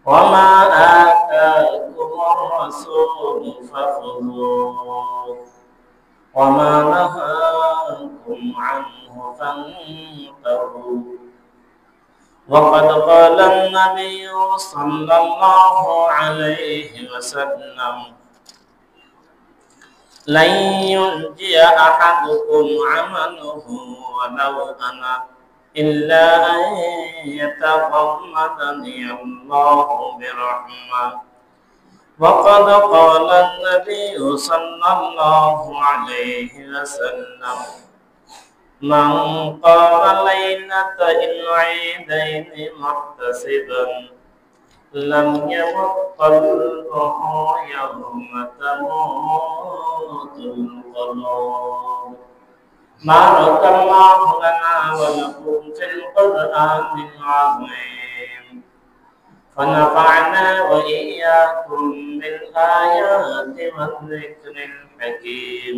وما آتاكم الرسول فخذوه وما نهاكم عنه فانتهوا وقد قال النبي صلى الله عليه وسلم لن ينجي أحدكم عمله ولو أنا إلا أن يتغمدني الله برحمة وقد قال النبي صلى الله عليه وسلم من قام ليلة العيدين محتسبا لم يمت قلبه يوم تموت القلوب بارك الله لنا ولكم في القرآن العظيم ونفعنا وإياكم بالآيات والذكر الحكيم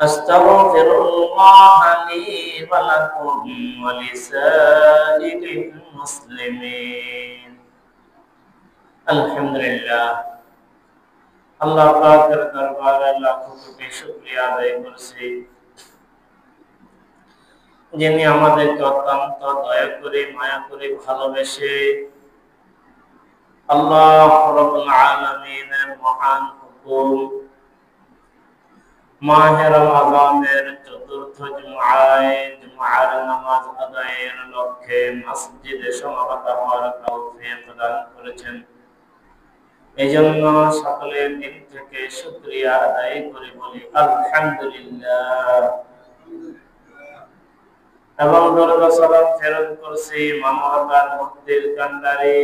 أستغفر الله لي ولكم ولسائر المسلمين الحمد لله আল্লাহ পাকের দরবারে লাখো কোটি শুকরিয়া আদায় করছি যিনি আমাদেরকে অত্যন্ত দয়া করে মায়া করে ভালোবেসে আল্লাহ রাব্বুল আলামিনের মহান হুকুম মাহে রমজানের চতুর্থ জুমআর নামাজ আদায়ের লক্ষ্যে মসজিদে সমাবেত হওয়ার তৌফিক দান করেছেন। এজন্য সকলের দিল থেকে শুকরিয়া আদায় করে বলি আলহামদুলিল্লাহ। এবং দরুদ সালাম প্রেরণ করছি মানবতার মুক্তির কান্ডারি,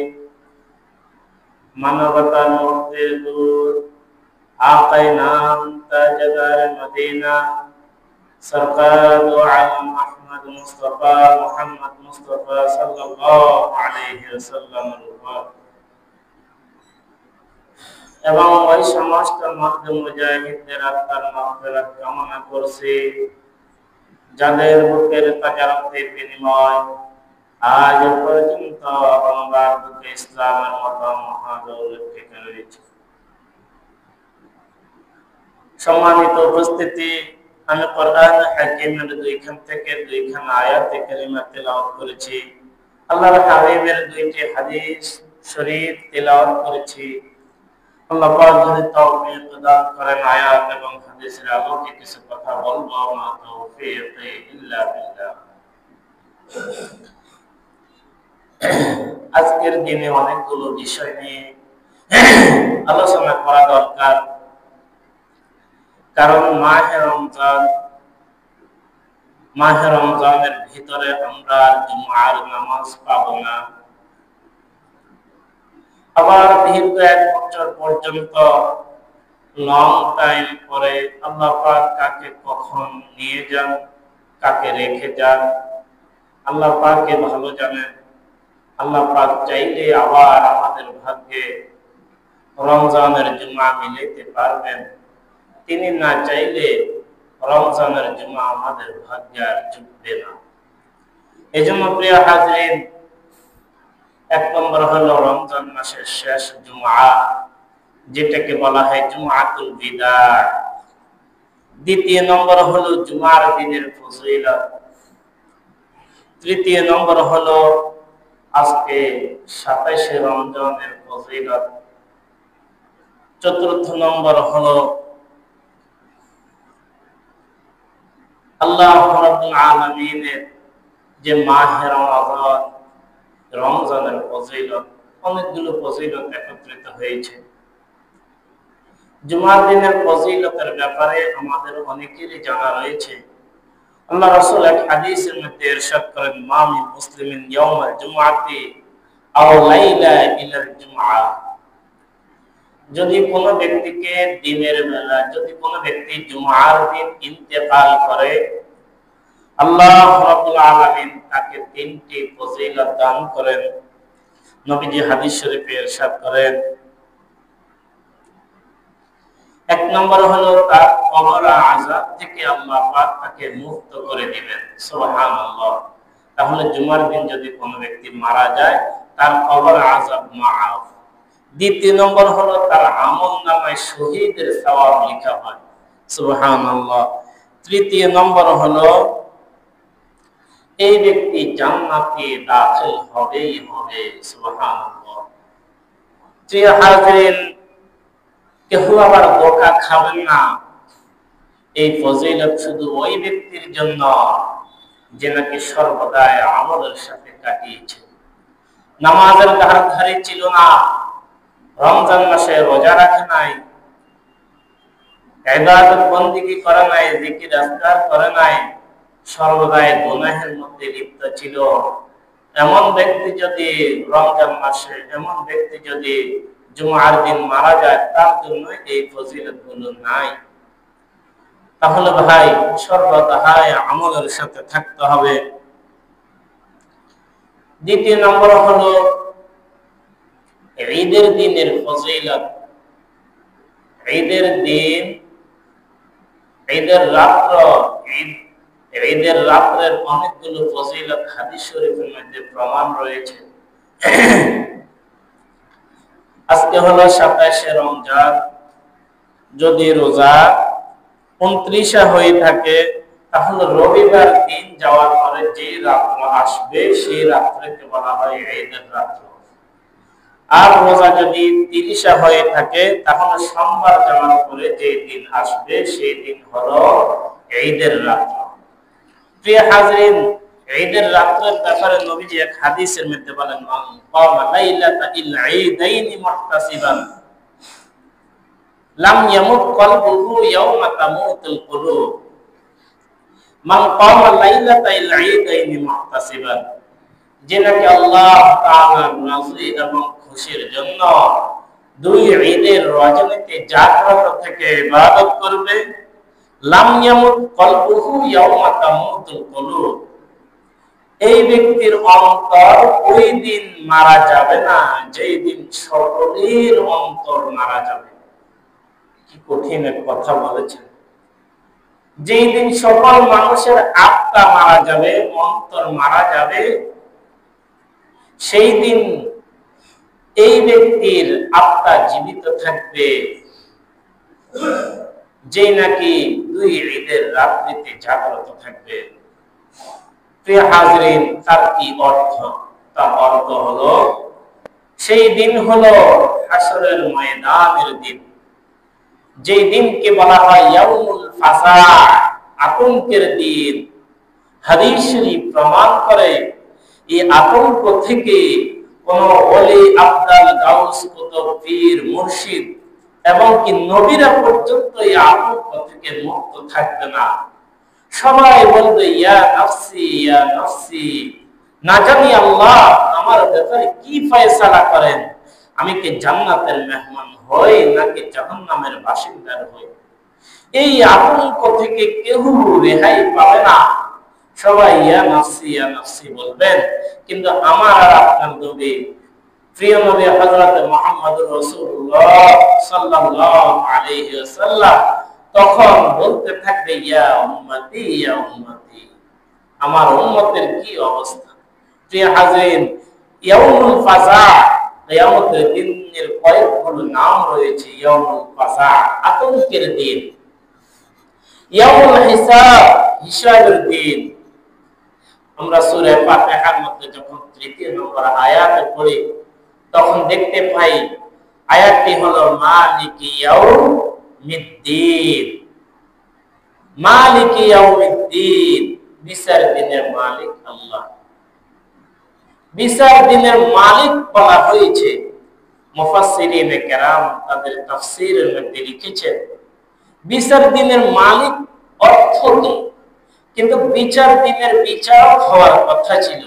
মানবতার মুক্তির দূত आक़ाए नाम ताजदार मदीना सरकार दो आलम अहमद मुस्तफा सल्लल्लाहु अलैहि वसल्लम এবং ওই সমস্ত মর্দ মুজাহিদদের আত্মার মাগফিরাত কামনা করছি যাদের বুকের তাজারতের বিনিময় আজ পর্যন্ত বাংলার বুকে ইসলামের মতো মহাদৌলত টিকে রয়েছে। সম্মানিত উপস্থিতি, আমি কোরআন হাকিমের দুইখান থেকে দুইখান আয়াত কারিমা তেলাওয়াত করেছি। আল্লাহর হাবিবের দুইটি হাদিস শরীফ তেলাওয়াত করেছি। আল্লাহ পাক যদি তৌফিক দান করেন আয়াত এবং হাদিসের আলোকে কিছু কথা বলবো, মা তৌফিক ইল্লা বিল্লাহ। আজকের দিনে অনেকগুলো বিষয় নিয়ে আলোচনা করা দরকার, কারণ মাহে রমজানের ভিতরে আমরা জুমার নামাজ পাবো না। আবার দীর্ঘ 1 বছর পর্যন্ত লং টাইম পরে আল্লাহ পাক কাকে কখন নিয়ে যান, কাকে রেখে যান, আল্লাহ পাককে ভালো জানেন। আল্লাহ পাক চাইলে আবার আমাদের ভাগ্যে রমজানের জুমা মিলাইতে পারবেন, তিনি না চাইলে রমজানের জুমা আমাদের ভাগ্যে আর জুটবে না। এজন্য প্রিয় হাজরিন, 1 নম্বর হলো রমজান মাসের শেষ জুমা, যেটাকে বলা হয় জুমাতুল বিদা। 2 নম্বর হলো জুমার দিনের ফজিলত। 3 নম্বর হলো আজকে 27শে রমজানের ফজিলত। 4 নম্বর হলো আল্লাহ রাব্বুল আলামিনের যে মাহে রমজানের ফজিলত, অনেকগুলো ফজিলত একত্রিত হয়েছে। জুমার দিনের ফজিলতের ব্যাপারে আমাদের অনেকেরই জানা রয়েছে। আল্লাহ রাসূল এক হাদিসের মধ্যে ইরশাদ করেন, মা মিন মুসলিমিন ইয়াউমাল জুমআতি আও লাইলা ইলাল জুমআ। যদি কোনো ব্যক্তিকে দিনের বেলা, যদি কোনো ব্যক্তি জুমার দিন ইন্তেকাল করে, আল্লাহ রাব্বুল আলামিন তাকে 3টি ফজিলত দান করেন। নবীজি হাদিস শরীফে ইরশাদ করেন, 1 নম্বর হলো তার কবর আযাব থেকে আল্লাহ পাক তাকে মুক্ত করে দিবেন। সুবহানাল্লাহ। তাহলে জুমার দিন যদি কোনো ব্যক্তি মারা যায়, তার কবর আযাব মাফ। দ্বিতীয় নম্বর হলো তার আমলনামায় শহীদের সওয়াব লেখা হয়, সুবহানাল্লাহ। তৃতীয় নম্বর হলো এই ব্যক্তি জান্নাতে দাখিল হবেই হবে, সুবহানাল্লাহ। প্রিয় হাজিরিন, কেউ আবার ধোঁকা খাবেন না। এই ফজিলত শুধু ওই ব্যক্তির জন্য যে নাকি সর্বদাই আমলের সাথে কাটিয়েছে, নামাজের ধারে ছিল না, রমজান মাসে রোজা রাখে নাই, ইবাদত বন্দেগী করে নাই, জিকির আজকার করে নাই, সর্বদাই গুনাহের মধ্যে লিপ্ত ছিল, এমন ব্যক্তি যদি রমজান মাসে, এমন ব্যক্তি যদি জুমার দিন মারা যায়, তার জন্য এই ফজিলতগুলো নাই। তাহলে ভাই সর্বদাই আমলের সাথে থাকতে হবে। দ্বিতীয় নম্বর হলো ঈদের দিনের ফজিলত। ঈদের দিন, ঈদের রাত্র, ঈদের রাত্রের অনেকগুলো ফজিলত হাদিস শরীফের মধ্যে প্রমাণ রয়েছে। আজকে হলো 27শে রমজান, যদি রোজা 29 হয়ে থাকে, তাহলে রবিবার দিন যাওয়ার পরে যে রাত্র আসবে সেই রাত্রকে বলা হয় ঈদের রাত্র। আর রোজা যদি 30 হয়ে থাকে, তাহলে সোমবার যাওয়ার পরে যে দিন আসবে সেই দিন হলো ঈদের রাত্র। প্রিয় হাজিরিন, ঈদের রাত্রের ব্যাপারে নবীজি এক হাদিসের মধ্যে বলেন, মান কামা লাইলাতাল ঈদাইনি মুহতাসিবান লাম ইয়ামুত কলবুহু ইয়াওমা তামুতুল কুলুব। মান কামা লাইলাতাল ঈদাইনি মুহতাসিবান, যে নাকি আল্লাহ তাআলার রাজি এবং খুশির জন্য দুই ঈদের রজনীতে জাগ্রত থেকে ইবাদত করবে, লাম ইয়ামুত কলবুহু ইয়াওমা তামুতুল কুলুব, এই ব্যক্তির অন্তর ওই দিন মারা যাবে না যেই দিন সকলের অন্তর মারা যাবে। কি কঠিন এক কথা বলেছেন। যেই দিন সকল মানুষের আত্মা মারা যাবে, অন্তর মারা যাবে, সেই দিন এই ব্যক্তির আত্মা জীবিত থাকবে, যে নাকি দুই ঈদের রাত্রিতে জাগ্রত থাকবে। প্রিয় হাজিরিন, তার কি অর্থ? তার অর্থ হলো সেই দিন হলো হাসরের ময়দানের দিন, যেই দিনকে বলা হয় ইয়াউমুল ফাজা, আতঙ্কের দিন। হাদিস শরীফ প্রমাণ করে এই আতঙ্ক থেকে কোন ওলি, আবদাল, গাউস, কুতুব, পীর, মুর্শিদ এবং কি নবীরা পর্যন্ত এই আতঙ্ক থেকে মুক্ত থাকবে না। সবাই বলবে ইয়া নাফসি ইয়া নাফসি, না জানি আল্লাহ আমার ব্যাপারে কি ফয়সালা করেন, আমি কি জান্নাতের মেহমান হই নাকি জাহান্নামের বাসিন্দার হই। এই আতঙ্ক থেকে কেউ রেহাই পাবে না, সবাই ইয়া নাফসি বলবেন। কিন্তু আমার আর আপনার নবী, প্রিয় নবী হযরত মুহাম্মদুর রাসূলুল্লাহ সাল্লাল্লাহু আলাইহি ওয়াসাল্লাম তখন বলতে থাকবে ইয়া উম্মতি ইয়া উম্মতি, আমার উম্মতের কি অবস্থা। প্রিয় হাজিরিন, ইয়াউমুল ফাজা, কিয়ামতের দিনের কয়েকগুলো নাম রয়েছে। ইয়াউমুল ফাজা, আতঙ্কের দিন। ইয়াউমুল হিসাব, হিসাবের দিন। আমরা সূরা ফাতিহার মধ্যে যখন 3 নম্বর আয়াতে পড়ি, তখন দেখতে পাই আয়াতটি হলো মালিকি ইয়াউমিদ্দিন। মালিকি ইয়াউমিদ্দিন, বিচার দিনের মালিক আল্লাহ। বিচার দিনের মালিক বলা হয়েছে। মুফাসসিরিনে কেরাম তাদের তাফসীরের মধ্যে লিখেছেন বিচার দিনের মালিক অর্থ কি, কিন্তু বিচার দিনের বিচারক হওয়ার কথা ছিল।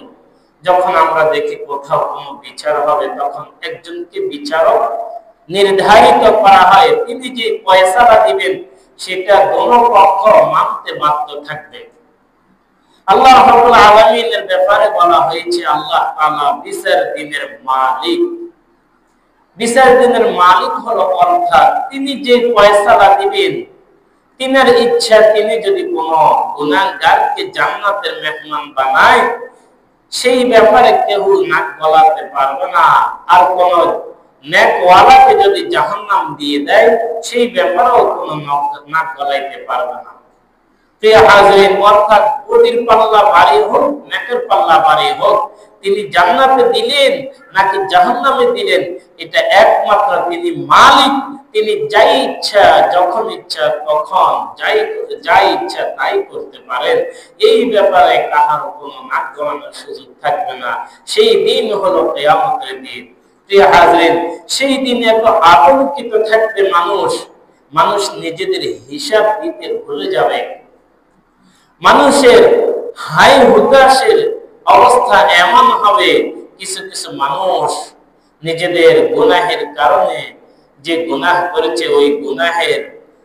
যখন আমরা দেখি কোথাও কোনো বিচার হবে, তখন একজনকে বিচারক নির্ধারিত করা হয়, তিনি যে ফয়সালা দিবেন সেটা দোনো পক্ষ মানতে বাধ্য থাকবে। আল্লাহ রাব্বুল আলামিনের ব্যাপারে বলা হয়েছে আল্লাহ তাআলা বিচার দিনের মালিক। বিচার দিনের মালিক হলো অর্থাৎ তিনি যে ফয়সালা দিবেন, তিনার ইচ্ছা তিনি যদি কোনো গুনাহগারকে জান্নাতের মেহমান বানায়, সেই ব্যাপারে কেউ নাক গলাতে পারবে না। আর কোন নেকওয়ালাকে যদি জাহান্নাম দিয়ে দেয় সেই ব্যাপারেও কোনো নাক গলাইতে পারবে না। অর্থাৎ বডির পাল্লা ভারী হোক, নেকের পাল্লা ভারী হোক, তিনি জান্নাতে দিলেন নাকি জাহান্নামে দিলেন, এটা একমাত্র তিনি মালিক। তিনি যাই ইচ্ছা যখন ইচ্ছা তখন যাই ইচ্ছা তাই করতে পারেন। এই ব্যাপারে কাহার কোনো নাক গলানোর সুযোগ থাকবে না। সেই দিন হলো কিয়ামতের দিন। প্রিয় হাজরিন, সেই দিনে এত আতঙ্কিত থাকবে মানুষ নিজেদের হিসাব দিতে ভুলে যাবে। মানুষের হাই হুতাশের অবস্থা এমন হবে, কিছু কিছু মানুষ নিজেদের গুনাহের কারণে যে গুনাহ করেছে ওই গুনাহের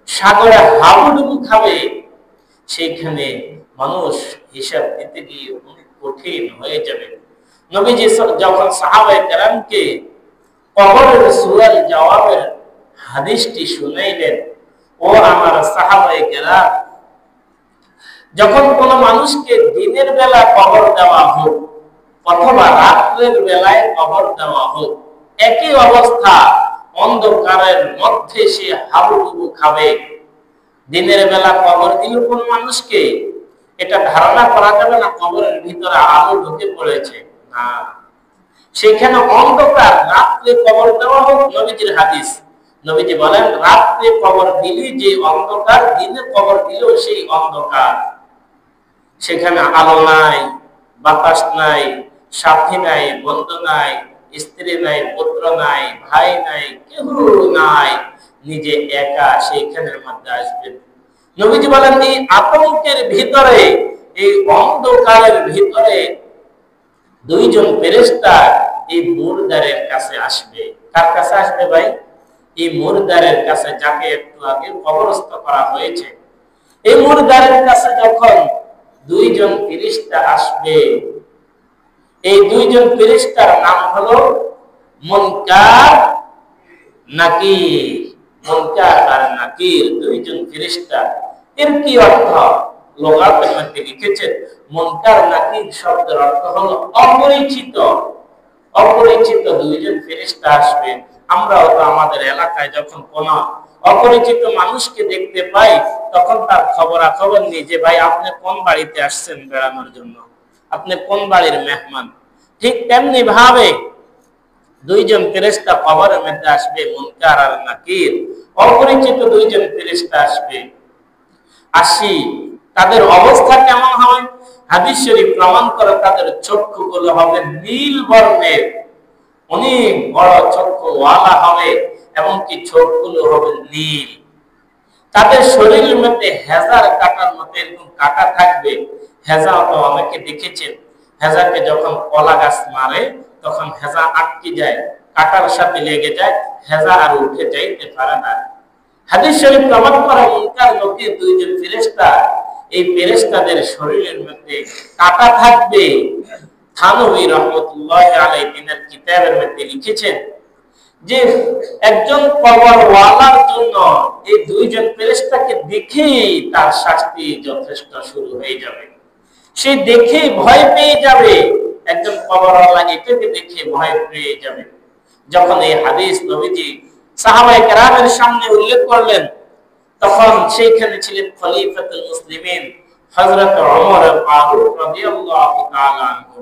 সাগরে হাবুডুবু খাবে। সেইখানে মানুষ হিসাব দিতে গিয়ে অনেক কঠিন হয়ে যাবে। নবীজি যখন সাহাবায়ে কেরামকে কবরের সুয়াল জবাবের হাদিসটি শুনাইলেন, ও আমার সাহাবায়ে কেরাম, যখন কোন মানুষকে দিনের বেলা কবর দেওয়া হোক অথবা রাত্রের বেলায় কবর দেওয়া হোক, একই অবস্থা, অন্ধকারের মধ্যে সে হাবুডুবু খাবে। দিনের বেলা কবর দিল কোন মানুষকে, এটা ধারণা করা যাবে না কবরের ভিতরে আলো ঢুকে পড়েছে, না, সেখানে অন্ধকার। রাত্রে কবর দেওয়া হোক, নবীজির হাদিস, নবীজি বলেন রাত্রে কবর দিলে যে অন্ধকার, দিনে কবর দিলেও সেই অন্ধকার। সেখানে আলো নাই, বাতাস নাই, সাথী নাই, বন্ধু নাই, স্ত্রী নাই, পুত্র নাই, ভাই নাই, কেউ নাই, নিজে একা সেইখানের মধ্যে আসবেন। নবীজি বলেন এই আতঙ্কের ভিতরে, এই অন্ধকারের ভিতরে দুইজন ফেরেশতা এই মুরদারের কাছে আসবে। কার কাছে আসবে ভাই? এই মুরদারের কাছে, যাকে একটু আগে কবরস্থ করা হয়েছে। এই মুরদারের কাছে যখন দুইজন ফেরেশতা আসবে, এই দুইজন ফেরেশতার নাম হলো মুনকার নাকির। মুনকার আর নাকির দুইজন ফেরেশতা। এর কি অর্থ? লোগাতের মধ্যে লিখেছেন মুনকার নাকির শব্দের অর্থ হলো অপরিচিত। অপরিচিত দুইজন ফেরেশতা আসবে। আমরাও তো আমাদের এলাকায় যখন কোন অপরিচিত মানুষকে দেখতে পাই তখন তার খবরাখবর নিই যে ভাই আপনি কোন বাড়িতে আসছেন বেড়ানোর জন্য, আপনি কোন বাড়ির মেহমান। ঠিক তেমনি ভাবে দুইজন ফেরেশতা কবরের মধ্যে আসবে, মুনকার আর নাকির, অপরিচিত দুইজন ফেরেশতা আসবে। আসি তাদের অবস্থা কেমন হবে? হাদিস শরীফ প্রমাণ করে তাদের চক্ষুগুলো হবে নীল বর্ণের, অনেক বড় চক্ষু ওয়ালা হবে, এবং কি চোখগুলো হবে নীল। তাদের শরীরের মধ্যে হেজার কাটার মতো এরকম কাটা থাকবে। হেজা তো অনেকে দেখেছেন, হেজাকে যখন কলা গাছ মারে তখন হেজা আটকে যায়, কাটার সাথে লেগে যায়, হেজা আর উঠে যাইতে পারে না। হাদিস শরীফ প্রমাণ করে মুনকার নাকির দুইজন ফেরেশতা, এই ফেরেশতাদের শরীরের মধ্যে কাটা থাকবে। থানভী রাহমাতুল্লাহি আলাইহি তিনার কিতাবের মধ্যে লিখেছেন যে একজন কবরওয়ালার জন্য এই দুইজন ফেরেশতাকে দেখেই তার শাস্তি যথেষ্ট শুরু হয়ে যাবে। সে দেখে ভয় পেয়ে যাবে, একজন কবরওয়ালা এটাকে দেখে ভয় পেয়ে যাবে। যখন এই হাদিস নবীজি সাহাবায়ে কেরামের সামনে উল্লেখ করলেন তখন সেইখানে ছিলেন খলিফাতুল মুসলিমিন হযরত ওমর ফারুক রাদিয়াল্লাহু তাআলা আনহু।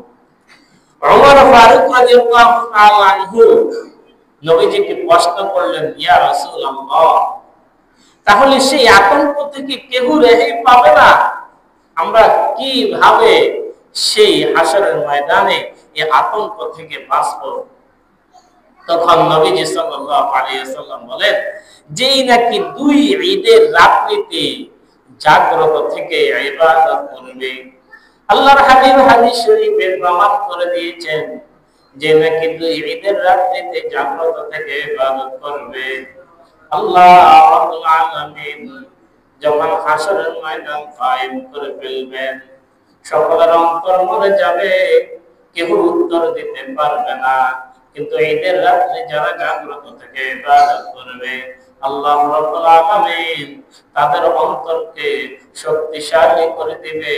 ওমর ফারুক রাদিয়াল্লাহু তাআলা আনহু নবীজিকে প্রশ্ন করলেন, ইয়া রাসূলুল্লাহ, তাহলে সেই আতঙ্ক থেকে কেউ রেহাই পাবে না? আমরা কিভাবে সেই হাসরের ময়দানে এই আতঙ্ক থেকে বাঁচব? তখন নবীজি সাল্লাল্লাহু আলাইহি ওয়াসাল্লাম বলেন, যেই নাকি দুই ঈদের রাত্রিতে জাগ্রত থেকে ইবাদত করবে, আল্লাহর হাবিব হাদিস শরীফে প্রমাণ করে দিয়েছেন যে নাকি দুই ঈদের রাত্রিতে জাগ্রত থেকে ইবাদত করবে, আল্লাহ রাব্বুল আলামিন যখন হাসরের ময়দান কায়েম করে ফেলবেন, সকলের অন্তর মরে যাবে, কেউ উত্তর দিতে পারবে না। কিন্তু ঈদের রাত্রে যারা জাগ্রত থেকে ইবাদত করবে, আল্লাহ রাব্বুল আলামিন তাদের অন্তরকে শক্তিশালী করে দিবে।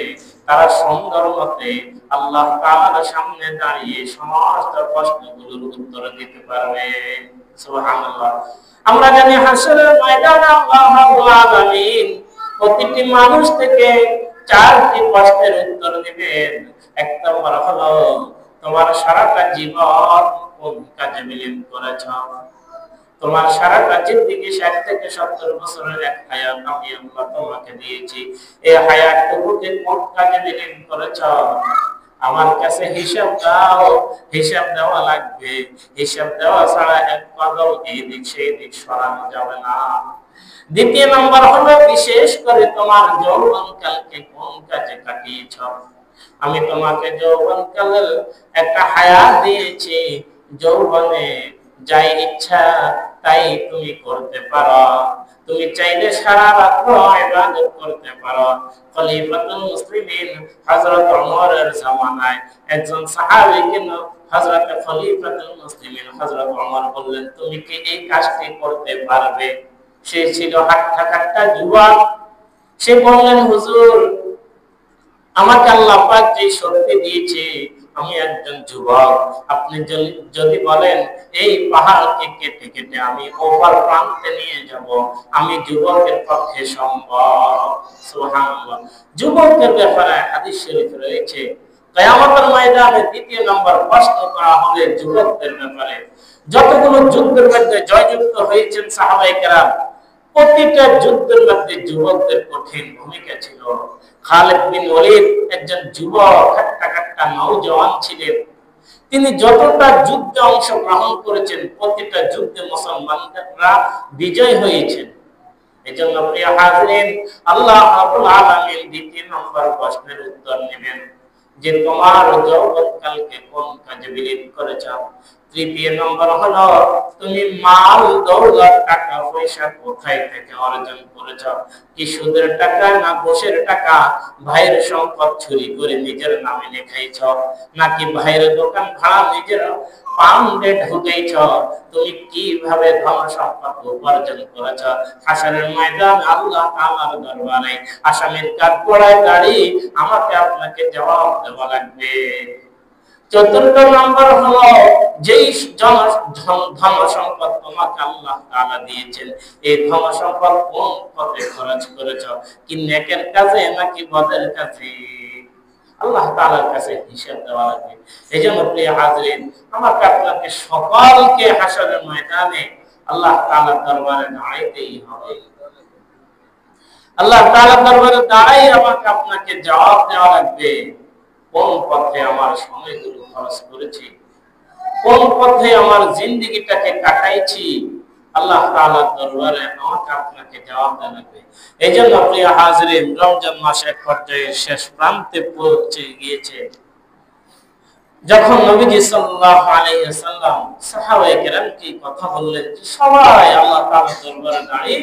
তারা সুন্দর মতে আল্লাহ তাআলার সামনে দাঁড়িয়ে সমস্ত প্রশ্নগুলোর উত্তর দিতে পারবে। সুবহানাল্লাহ। আমরা জানি হাসরের ময়দানে আল্লাহ রাব্বুল আলামিন প্রতিটি মানুষ থেকে 4টি প্রশ্নের উত্তর দিবেন। এক নম্বর হলো, তোমার সারাটা জীবন কোন কাজে বিলীন করেছ? তোমার সারাটা জিন্দেগি 60 থেকে 70 বছরের এক হায়াত আমি আল্লাহ তোমাকে দিয়েছি, এই হায়াতটুকুকে কোন কাজে বিলীন করেছ? আমার কাছে হিসাব দাও। হিসাব দেওয়া লাগবে। হিসাব দেওয়া ছাড়া এক কদম এই দিক সেই দিক সরানো যাবে না। দ্বিতীয় নম্বর হলো, বিশেষ করে তোমার যৌবনকালকে কোন কাজে কাটিয়েছ? আমি তোমাকে যৌবনকালের একটা হায়াত দিয়েছি। যৌবনে যাই ইচ্ছা তাই তুমি করতে পারো। তুমি চাইলে সারা রাত ইবাদত করতে পারো। খলিফাতুল মুসলিমিন হযরত ওমরের জামানায় একজন সাহাবীকে হযরত খলিফাতুল মুসলিমিন হযরত ওমর বললেন, তুমি কি এই কাজটি করতে পারবে? সে ছিল হাট্টা যুবক। সে বললেন, হুজুর, আমাকে আল্লাহ পাক যে শক্তি দিয়েছে, আমি একজন যুবক, আপনি যদি বলেন এই পাহাড়কে কেটে কেটে আমি ওপার প্রান্তে নিয়ে যাব, আমি যুবকের পক্ষে সম্ভব। সুবহানাল্লাহ। যুবকের ব্যাপারে হাদিস শরীফ রয়েছে, কিয়ামতের ময়দানে দ্বিতীয় নম্বর প্রশ্ন করা হবে যুবকদের ব্যাপারে। যতগুলো যুদ্ধের মধ্যে জয়যুক্ত হয়েছেন সাহাবায়ে কেরাম, প্রতিটা যুদ্ধের মধ্যে যুবকদের কঠিন ভূমিকা ছিল। খালিদ বিন ওয়ালিদ একজন যুবক, হাট্টা নওজওয়ান ছিলেন। তিনি যতটা যুদ্ধে অংশগ্রহণ করেছেন, প্রতিটা যুদ্ধে মুসলমানরা বিজয় হয়েছেন। এজন্য প্রিয় হাজিরিন, আল্লাহ রাব্বুল আলামিন দ্বিতীয় নম্বর প্রশ্নের উত্তর নেবেন যে তোমার যৌবনকালকে কোন কাজে বিলীন করেছ। তৃতীয় নম্বর হলো, তুমি মাল দৌলত টাকা পয়সা কোথায় থেকে অর্জন করেছ? কি সুদের টাকা না ঘুষের টাকা? ভাইয়ের সম্পদ চুরি করে নিজের নামে লেখাইছ, নাকি ভাইয়ের দোকান ভাড়া নিজের পাউন্ডে ঢুকাইছ? তুমি কিভাবে ধন সম্পদ উপার্জন করেছ? হাসরের ময়দান আল্লাহ তাআলার দরবারে আসামির কাঠগড়ায় দাঁড়িয়ে আমাকে আপনাকে জবাব দেওয়া লাগবে। চতুর্থ নম্বর হলো, যেই ধন সম্পদ তোমাকে আল্লাহ তাআলা দিয়েছেন, এই ধন সম্পদ কোন পথে খরচ করেছ? কি নেকের কাজে নাকি বদের কাজে? আল্লাহ তাআলার কাছে হিসাব দেওয়া লাগবে। এইজন্য প্রিয় হাজিরিন, আমাকে আপনাকে সকলকে হাসরের ময়দানে আল্লাহ তাআলার দরবারে দাঁড়াইতেই হবে। আল্লাহ তাআলার দরবারে দাঁড়াই আমাকে আপনাকে জবাব দেওয়া লাগবে। কোন পথে আমার সময়গুলো খরচ করেছি, কোন পথে আমার জিন্দেগিটাকে কাটাইছি, আল্লাহ তাআলার দরবারে আমাকে আপনাকে জবাব দেওয়া লাগবে। এইজন্য প্রিয় হাজিরিন, রমজান মাস এক পর্যায়ে শেষ প্রান্তে পৌঁছে গিয়েছে। যখন নবীজি সাল্লাল্লাহু আলাইহি ওয়াসাল্লাম সাহাবায়ে কেরামকে কথা বললেন যে সবাই আল্লাহ তাআলার দরবারে দাঁড়িয়ে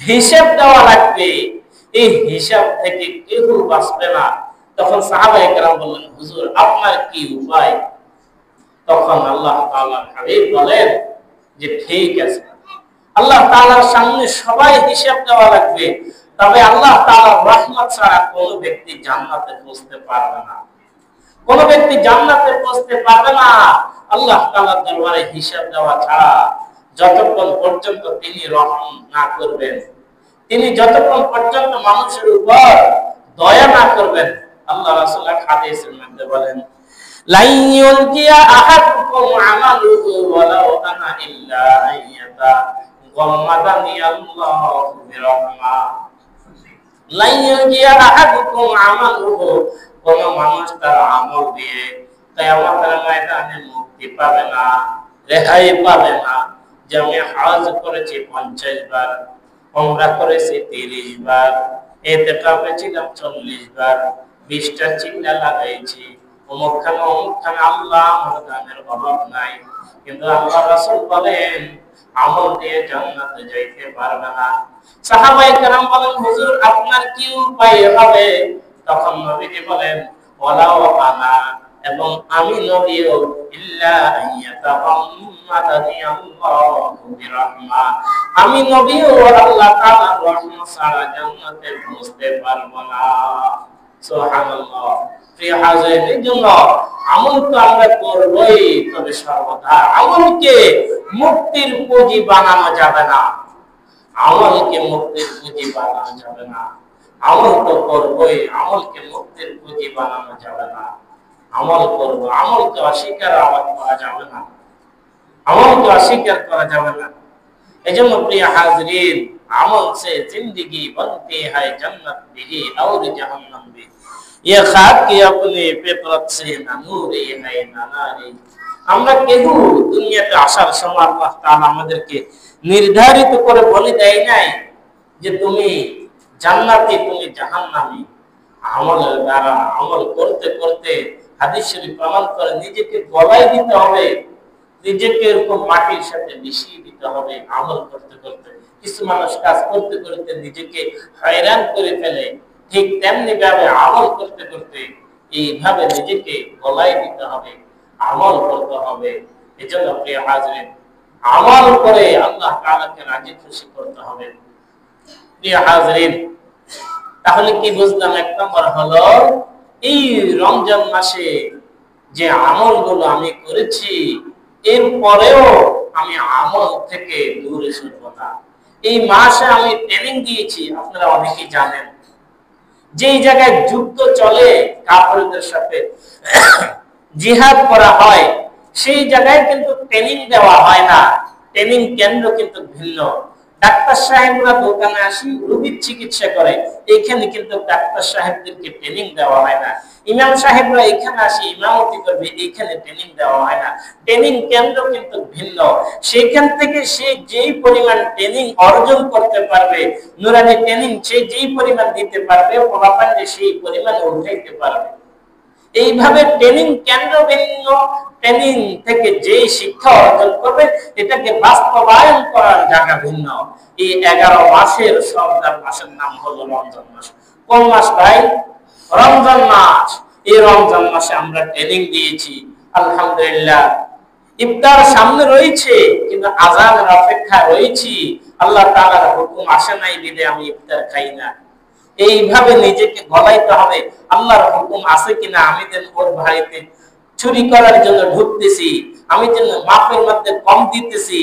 হিসাব দেওয়া লাগবে, এই হিসাব থেকে কেউ বাঁচবে না, তখন সাহাবায়ে কেরাম বললেন, হুজুর, আপনার কি উপায়? তখন আল্লাহ তাআলার হাবিব বলেন যে ঠিক আছে, আল্লাহ তাআলার সামনে সবাই হিসাব দেওয়া লাগবে, তবে আল্লাহ তাআলার রহমত ছাড়া কোন ব্যক্তি জান্নাতে পৌঁছতে পারবে না। কোন ব্যক্তি জান্নাতে পৌঁছতে পারবে না আল্লাহ তাআলার দরবারে হিসাব দেওয়া ছাড়া, যতক্ষণ পর্যন্ত তিনি রহম না করবেন, তিনি যতক্ষণ পর্যন্ত মানুষের উপর দয়া না করবেন। আল্লাহ রাসূল এক হাদিসের মধ্যে বলেন, লা ইউলজিয়া আহাদুকুম আমালুহু ওয়ালাউ আনা ইল্লা আইয়াতা গাম্মাদানি আল্লাহু বিরহমা। লা ইউলজিয়া আহাদুকুম আমালুহু, কোন মানুষ তার আমল দিয়ে কিয়ামতের ময়দানে মুক্তি পাবে না, রেহাই পাবে না। যে আমি হজ করেছি 50 বার, উমরা করেছি 30 বার, ইতিকাফে ছিলাম 40 বার, 20টা চিল্লা লাগাইছি, অমুকখানে আল্লাহ আমার দানের অভাব নাই, কিন্তু আল্লাহ রাসূল বলেন আমল দিয়ে জান্নাতে যাইতে পারবে না। সাহাবায়ে কেরাম বলেন, হুজুর, আপনার কি উপায় হবে? তখন নবীজি বলেন, ওয়ালাউ আনা, এবং আমি নবীও ইল্লা আইয়াতাগাম্মাদানি আল্লাহু বিরহমা, আমি নবীও আল্লাহ তাআলার রহমত ছাড়া জান্নাতে পৌঁছতে পারবো না। সুবহানাল্লাহ। প্রিয় হাজির, এইজন্য আমল তো আমরা করবই, তবে সর্বদা আমলকে মুক্তির পুঁজি বানানো যাবে না। আমলকে মুক্তির পুঁজি বানানো যাবে না। আমল তো করবই, আমলকে মুক্তির পুঁজি বানানো যাবে না। আমল করব, আমলকে অস্বীকার করা যাবে না, আমলকে অস্বীকার করা যাবে না। এজন্য প্রিয় হাজরিন, আমল সে জিंदगी बनती है जन्नत भी और जहन्नम भी, ये खाक की अपनी फितरत से ना नूरी है ना नारी। আমরা কেউ দুনিয়াতে আসার সময় আল্লাহ তাআলা আমাদেরকে নির্ধারিত করে বলে দেয় নাই যে তুমি জান্নাতি তুমি জাহান্নামী। আমলের দ্বারা, আমল করতে করতে হাদিস শরীফ প্রমাণ করে নিজেকে গলায় দিতে হবে, নিজেকে এরকম মাটির সাথে মিশিয়ে দিতে হবে আমল করতে করতে। কিছু মানুষ কাজ করতে করতে নিজেকে হয়রান করে ফেলে, ঠিক তেমনি ভাবে আমল করতে করতে এইভাবে নিজেকে গলায় দিতে হবে, আমল করতে হবে। এজন্য প্রিয় হাজরিন, আমল করে আল্লাহ তাআলাকে রাজি খুশি করতে হবে। প্রিয় হাজরিন, তাহলে কি বুঝলাম? এক নম্বর হলো এই রমজান মাসে যে আমলগুলো আমি করেছি এরপরেও আমি আমল থেকে দূরে সরব না। এই মাসে আমি ট্রেনিং দিয়েছি, আপনারা অনেকেই জানেন, যেই জায়গায় যুদ্ধ চলে কাফেরদের সাথে জিহাদ করা হয়, সেই জায়গায় কিন্তু ট্রেনিং দেওয়া হয় না। ট্রেনিং কেন্দ্র কিন্তু ভিন্ন। ডাক্তার সাহেবরা দোকানে আসি রোগীর চিকিৎসা করে, এখানে কিন্তু ডাক্তার সাহেবদেরকে ট্রেনিং দেওয়া হয় না। ইমাম সাহেবরা এখানে আসি ইমামতি করবে, এখানে ট্রেনিং দেওয়া হয় না। ট্রেনিং কেন্দ্র কিন্তু ভিন্ন। সেখান থেকে সে যেই পরিমাণ ট্রেনিং অর্জন করতে পারবে, নুরানি ট্রেনিং সে যেই পরিমাণ দিতে পারবে, পোলাপানকে সেই পরিমাণ উঠাইতে পারবে। এইভাবে ট্রেনিং কেন্দ্র ভিন্ন, ট্রেনিং থেকে যে শিক্ষা অর্জন করবে এটাকে বাস্তবায়ন করার জায়গা ভিন্ন। এই 11 মাসের সর্দার মাসের নাম হলো রমজান মাস। কোন মাস ভাই? রমজান মাস। এই রমজান মাসে আমরা ট্রেনিং দিয়েছি, আলহামদুলিল্লাহ। ইফতার সামনে রয়েছে কিন্তু আযানের অপেক্ষা রয়েছি, আল্লাহ তাআলার হুকুম আসে নাই বিদে আমি ইফতার খাই না। এইভাবে নিজেকে গলাইতে হবে, আল্লাহর হুকুম আছে কিনা। আমি যেন ওর বাড়িতে চুরি করার জন্য ঢুকতেছি, আমি যেন মাপের মধ্যে কম দিতেছি,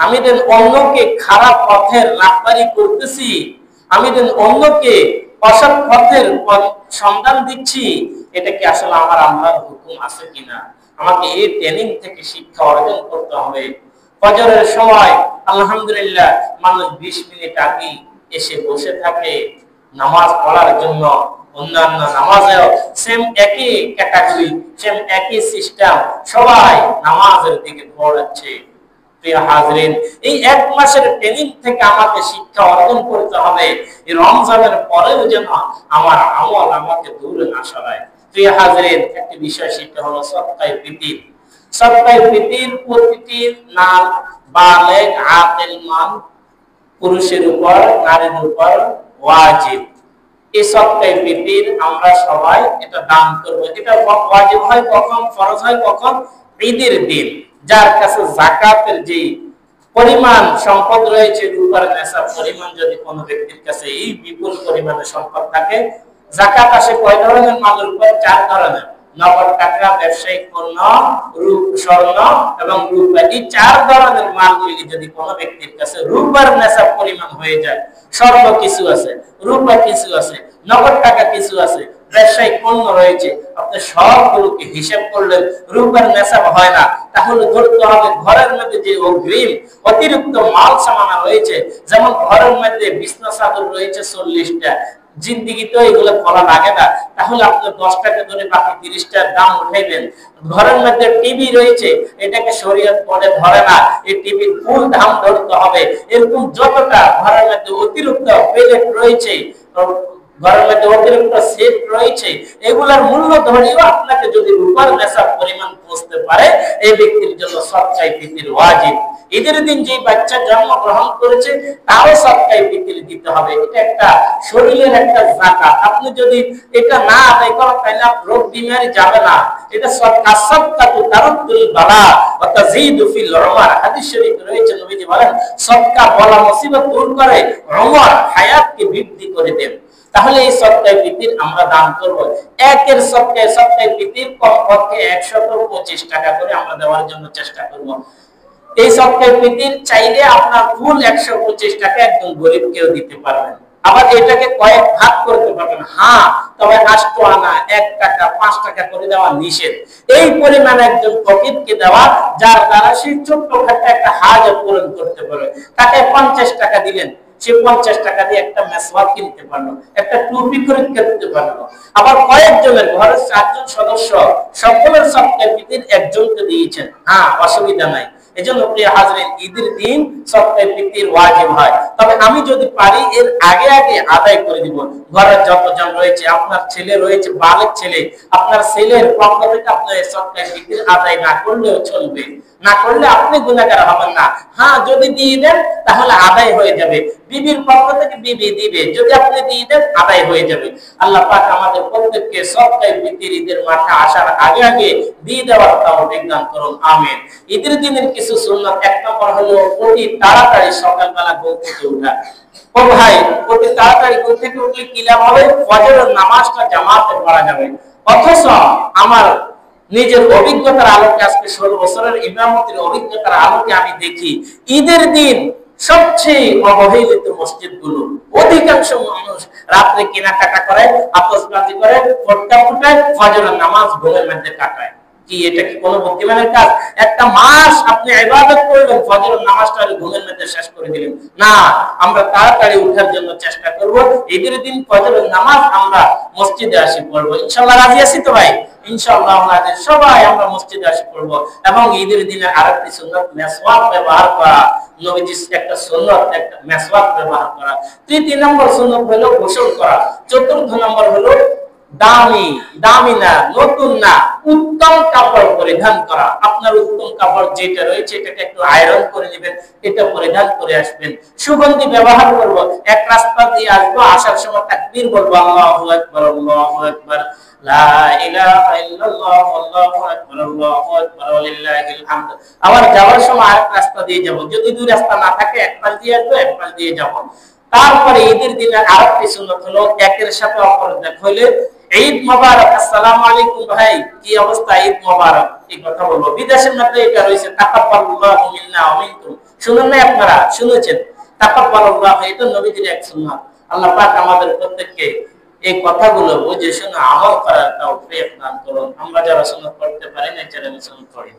আমি যেন অন্যকে খারাপ পথের রাহবারি করতেছি, আমি যেন অন্যকে অসৎ পথের সন্ধান দিচ্ছি, এটা কি আসলে আমার আল্লাহর হুকুম আছে কিনা। আমাকে এই ট্রেনিং থেকে শিক্ষা অর্জন করতে হবে। ফজরের সময় আলহামদুলিল্লাহ মানুষ 20 মিনিট আগে এসে বসে থাকে নামাজ পড়ার জন্য। অন্যান্য নামাজেও সেম একই ক্যাটাগরি, সেম একই সিস্টেম, সবাই নামাজের দিকে দৌড়াচ্ছে। প্রিয় হাজরিন, এই 1 মাসের ট্রেনিং থেকে আমাকে শিক্ষা অর্জন করতে হবে, এই রমজানের পরেও যেন আমার আমল আমাকে দূরে না সরায়। প্রিয় হাজরিন, একটি বিষয় সেটা হলো সদকায়ে ফিতির। সদকায়ে ফিতির প্রতিটি নাম বালেগ আকিল মান পুরুষের উপর নারীর উপর ওয়াজিব। এই সদকায়ে ফিতির আমরা সবাই এটা দান করব। এটা ওয়াজিব হয় কখন, ফরজ হয় কখন? ঈদের দিন। যার কাছে যাকাতের যে পরিমাণ সম্পদ রয়েছে, রূপার নেশাব পরিমাণ যদি কোনো ব্যক্তির কাছে এই বিপুল পরিমাণে সম্পদ থাকে, যাকাত আসে কয় ধরনের মালের উপর? 4 ধরনের। নগদ টাকা, ব্যবসায়িক পণ্য, রূপ স্বর্ণ এবং রূপা। এই 4 ধরনের মাল মিলে যদি কোনো ব্যক্তির কাছে রূপার নেশাব পরিমাণ হয়ে যায়, স্বর্ণ কিছু আছে, রূপা কিছু আছে, নগদ টাকা কিছু আছে, ব্যবসায়িক পণ্য রয়েছে, আপনি সবগুলোকে হিসাব করলে রূপার নেশাব হয় না, তাহলে ধরতে হবে ঘরের মধ্যে যে অগ্রিম অতিরিক্ত মাল সামানা রয়েছে, যেমন ঘরের মধ্যে বিছনা চাদর রয়েছে 40টা, জিন্দিগি তো এগুলো করা লাগে না, তাহলে আপনি 10 টাকা ধরে বাকি 30 টাকার দাম উঠাইবেন। ঘরের মধ্যে টিভি রয়েছে, এটাকে শরীয়ত পড়ে ধরে না, এই টিভির ফুল দাম ধরতে হবে। এরকম যতটা ঘরের মধ্যে অতিরিক্ত প্লেট রয়েছে, ঘরের মধ্যে অতিরিক্ত সেট রয়েছে, এগুলোর মূল্য ধরেও আপনাকে যদি রূপার নেশাব পরিমাণ পৌঁছতে পারে, এই ব্যক্তির জন্য সদকায়ে ফিতির ওয়াজিব। ঈদের দিন যে বাচ্চা জন্মগ্রহণ করেছে তাও সদকায়ে ফিতর দিতে হবে। এটা একটা শরীরের একটা যাকাত। আপনি যদি এটা না আদায় করেন তাহলে রোগ বিমারি যাবে না। এটা সাদকাতু তারুদ্দুল বালা ওয়া তাযীদু ফিল উমর। হাদিস শরীফে রয়েছে, নবীজি বলেন সদকা বলা মুসিবত দূর করে, উমর হায়াতকে বৃদ্ধি করে দেন। তাহলে এই সদকায়ে ফিতর আমরা দান করব। একের সদকায়ে ফিতর কমপক্ষে 125 টাকা করে আমরা দেওয়ার জন্য চেষ্টা করব। এই সদকায়ে ফিতর চাইলে আপনার ফুল 125 টাকা একজন গরিবকেও দিতে পারবেন। আবার এটাকে কয়েক ভাগ করতে পারবেন। হ্যাঁ, তবে 8 আনা 1 টাকা 5 টাকা করে দেওয়া নিষেধ। এই পরিমাণ একজন ফকিরকে দেওয়া যার দ্বারা সে ছোট্টখাটো একটা হাজত পূরণ করতে পারে। তাকে 50 টাকা দিলেন, সে 50 টাকা দিয়ে একটা মেসওয়াক কিনতে পারলো, একটা টুপি খরিদ করতে পারলো। আবার কয়েকজনের ঘরের 4 জন সদস্য সকলের সদকায়ে ফিতর একজনকে দিয়েছেন, হ্যাঁ অসুবিধা নাই। এজন্য প্রিয় হাজরিন, ঈদের দিন সদকায়ে ফিতর ওয়াজিব হয়। তবে আমি যদি পারি এর আগে আগে আদায় করে দিব। ঘরের যতজন রয়েছে, আপনার ছেলে রয়েছে, বালেক ছেলে, আপনার ছেলের পক্ষ থেকে আপনার সদকায়ে ফিতর আদায় না করলেও চলবে, না করলে আপনি গুনাহগার হবেন না। হ্যাঁ, যদি দিয়ে দেন তাহলে আদায় হয়ে যাবে। বিবির পক্ষ থেকে বিবি দিবে, যদি আপনি দিয়ে দেন আদায় হয়ে যাবে। আল্লাহ পাক আমাদের প্রত্যেককে সদকায়ে ফিতর ঈদের মাঠে আসার আগে আগে দিয়ে দেওয়ার তৌফিক দান করুন, আমিন। ঈদের দিনের কিছু সুন্নাত, 1 নম্বর হলো অতি তাড়াতাড়ি সকালবেলা ঘুম থেকে ওঠা। ও ভাই, অতি তাড়াতাড়ি ঘুম থেকে উঠলে কি লাভ হবে? ফজরের নামাজটা জামাতে পড়া যাবে। অথচ আমার নিজের অভিজ্ঞতার আলোকে, আজকে 16 বছরের ইমামতির অভিজ্ঞতার আলোকে আমি দেখি ঈদের দিন সবচেয়ে অবহেলিত মসজিদগুলো, অধিকাংশ মানুষ রাত্রে কেনাকাটা করে, আতশবাজি করে, ফটকা ফুটায়, ফজরের নামাজ ঘুমের মধ্যে কাটায়। কি এটা কি কোনো বুদ্ধিমানের কাজ? একটা মাস আপনি ইবাদত করলেন, ফজরের নামাজটা ঘুমের মধ্যে শেষ করে দিলেন। না, আমরা তাড়াতাড়ি ওঠার জন্য চেষ্টা করব। ঈদের দিন ফজরের নামাজ আমরা মসজিদে আসি পড়ব। ইনশাআল্লাহ রাজি আছি তো ভাই? ইনশাআল্লাহ আমাদের সবাই আমরা মসজিদে আসি পড়ব। এবং ঈদের দিনে আরেকটি সুন্নাত মেসওয়াক ব্যবহার করা। নবীজি একটা সুন্নাত, একটা মেসওয়াক ব্যবহার করা। 3 নম্বর সুন্নাত হলো গোসল করা। 4 নম্বর হলো দামি না, নতুন না, উত্তম কাপড় পরিধান করা। আপনার উত্তম কাপড় যেটা রয়েছে এটাকে একটু আয়রন করে নেবেন, এটা পরিধান করে আসবেন। সুগন্ধি ব্যবহার করব। এক রাস্তা দিয়ে আসবো, আসার সময় তাকবীর বলবো, আল্লাহু আকবার, আল্লাহু আকবার, লা ইলাহা ইল্লাল্লাহ, আল্লাহু আকবার, আল্লাহু আকবার, ওয়ালিল্লাহিল হামদ। আবার যাওয়ার সময় আরেক রাস্তা দিয়ে যাব। যদি দুই রাস্তা না থাকে, এক পাশ দিয়ে আসবো, এক পাশ দিয়ে যাব। তারপরে ঈদের দিনে আরেকটি সুন্নাত হলো একের সাথে অপরের দেখা হইলে ঈদ মোবারক, আসসালামু আলাইকুম ভাই, কি অবস্থা, ঈদ মোবারক, এই কথা বলবো। বিদেশের মধ্যে এটা রয়েছে তাকাব্বালাল্লাহু মিন্না ওয়া মিনকুম। শুনুন না, আপনারা শুনেছেন তাকাব্বালাল্লাহু, এটা নবীজির এক সুন্নাত। আল্লাহ পাক আমাদের প্রত্যেককে এই কথাগুলো বুঝে শুনে আমল করার তৌফিক দান করুন। আমরা যারা সুন্নাত পড়তে পারি না, যারা সুন্নাত পড়ি।